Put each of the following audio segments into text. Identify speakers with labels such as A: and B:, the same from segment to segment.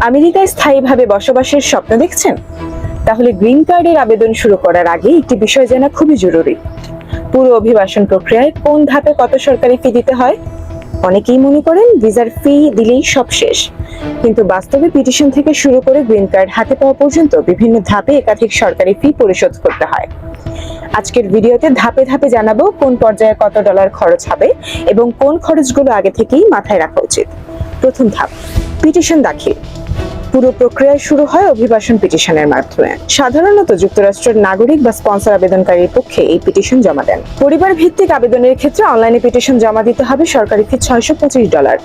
A: আমেরিকায় স্থায়ীভাবে বসবাসের স্বপ্ন দেখছেন? তাহলে গ্রিন কার্ডের আবেদন শুরু করার আগে একটি বিষয় জানা খুবই জরুরি। পুরো অভিবাসন প্রক্রিয়ায় কোন ধাপে কত সরকারি ফি দিতে হয়। অনেকেই মনে করেন ভিসার ফি দিলেই সব শেষ, কিন্তু বাস্তবে পিটিশন থেকে শুরু করে গ্রিন কার্ড হাতে পাওয়া পর্যন্ত বিভিন্ন ধাপে একাধিক সরকারি ফি পরিশোধ করতে হয়। আজকের ভিডিওতে ধাপে ধাপে জানাবো কোন পর্যায়ে কত ডলার খরচ হবে এবং কোন খরচগুলো আগে থেকেই মাথায় রাখা উচিত। প্রথম ধাপ, পিটিশন দাখিল। পুরো প্রক্রিয়া শুরু হয় অভিবাসন পিটিশনের মাধ্যমে। সাধারণত যুক্তরাষ্ট্রের নাগরিক বা স্পন্সর আবেদনকারীর পক্ষে এই পিটিশন জমা দেন। পরিবার ভিত্তিক আবেদনের ক্ষেত্রে অনলাইনে পিটিশন জমা দিতে হবে সরকারি ফি $625,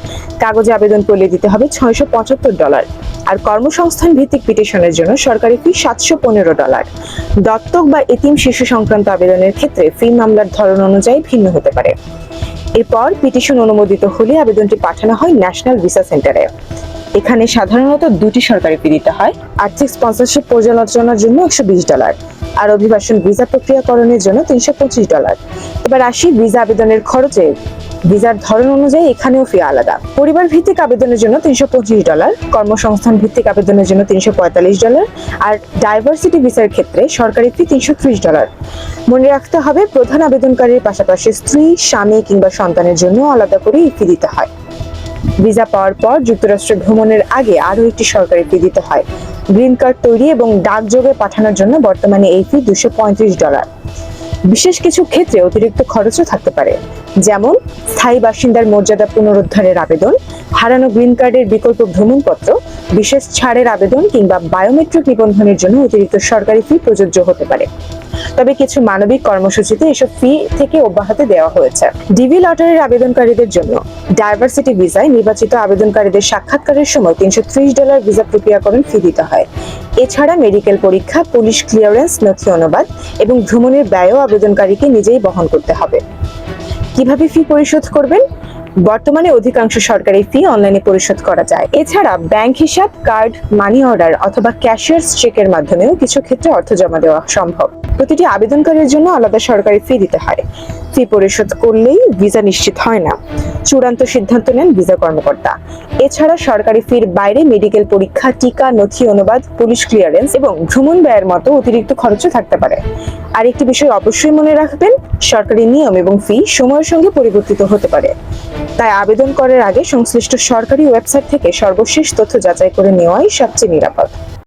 A: কাগজে আবেদন করলে দিতে হবে $675, আর কর্মসংস্থান ভিত্তিক পিটিশনের জন্য সরকারি ফি $715। দত্তক বা এতিম শিশু সংক্রান্ত আবেদনের ক্ষেত্রে ফি মামলার ধরন অনুযায়ী ভিন্ন হতে পারে। এরপর পিটিশন অনুমোদিত হলে আবেদনটি পাঠানো হয় ন্যাশনাল ভিসা সেন্টারে। এখানে সাধারণত দুটি সরকারি ফি দিতে হয়। আর্থিক স্পন্সরশিপ পর্যালোচনার জন্য $120 আর অভিবাসন ভিসা প্রক্রিয়াকরণের জন্য $325। এবার আসি ভিসা আবেদনের খরচে। ভিসার ধরন অনুযায়ী এখানেও ফি আলাদা। পরিবার ভিত্তিক আবেদনের জন্য $325, কর্মসংস্থান ভিত্তিক আবেদনের জন্য $345, আর ডাইভার্সিটি ভিসার ক্ষেত্রে সরকারি ফি $330। মনে রাখতে হবে, প্রধান আবেদনকারীর পাশাপাশি স্ত্রী, স্বামী কিংবা সন্তানের জন্য আলাদা করে এই ফি দিতে হয়। ভিসা পাওয়ার পর যুক্তরাষ্ট্রে ভ্রমণের আগে আরো একটি সরকারি ফি দিতে হয়। গ্রিন কার্ড তৈরি এবং ডাকযোগে পাঠানোর জন্য বর্তমানে এই ফি $235। বিশেষ কিছু ক্ষেত্রে অতিরিক্ত খরচও থাকতে পারে, যেমন স্থায়ী বাসিন্দার মর্যাদা পুনরুদ্ধারের আবেদন, হারানো গ্রিন কার্ডের বিকল্প ভ্রমণপত্র, বিশেষ ছাড়ের আবেদন কিংবা বায়োমেট্রিক নিবন্ধনের জন্য অতিরিক্ত সরকারি ফি প্রযোজ্য হতে পারে। তবে কিছু মানবিক কর্মসূচিতে এসব ফি থেকে অব্যাহতি দেওয়া হয়েছে। ডিভি লটারির আবেদনকারীদের জন্য ডাইভার্সিটি ভিসায় নির্বাচিত আবেদনকারীদের সাক্ষাৎকারের সময় $330 ভিসা প্রক্রিয়াকরণ ফি দিতে হয়। এছাড়া মেডিকেল পরীক্ষা, পুলিশ ক্লিয়ারেন্স, নথি অনুবাদ এবং ভ্রমণের ব্যয়ও আবেদনকারীকে নিজেই বহন করতে হবে। কিভাবে ফি পরিশোধ করবেন? বর্তমানে অধিকাংশ সরকারি ফি অনলাইনে পরিশোধ করা যায়। এছাড়া ব্যাংক হিসাব, কার্ড, মানি অর্ডার অথবা ক্যাশিয়ার্স চেকের মাধ্যমেও কিছু ক্ষেত্রে অর্থ জমা দেওয়া সম্ভব। প্রতিটি আবেদনকারীর জন্য আলাদা সরকারি ফি দিতে হয়। ফি পরিশোধ করলেই ভিসা নিশ্চিত হয় না, চূড়ান্ত সিদ্ধান্ত নেন ভিসা কর্মকর্তা। এছাড়া সরকারি ফির বাইরে মেডিকেল পরীক্ষা, টিকা, নথি অনুবাদ, পুলিশ ক্লিয়ারেন্স এবং ভ্রমণ ব্যয়ের মতো অতিরিক্ত খরচও থাকতে পারে। আর একটি বিষয় অবশ্যই মনে রাখবেন, সরকারি নিয়ম এবং ফি সময়ের সঙ্গে পরিবর্তিত হতে পারে। তাই আবেদন করার আগে সংশ্লিষ্ট সরকারি ওয়েবসাইট থেকে সর্বশেষ তথ্য যাচাই করে নেওয়াই সবচেয়ে নিরাপদ।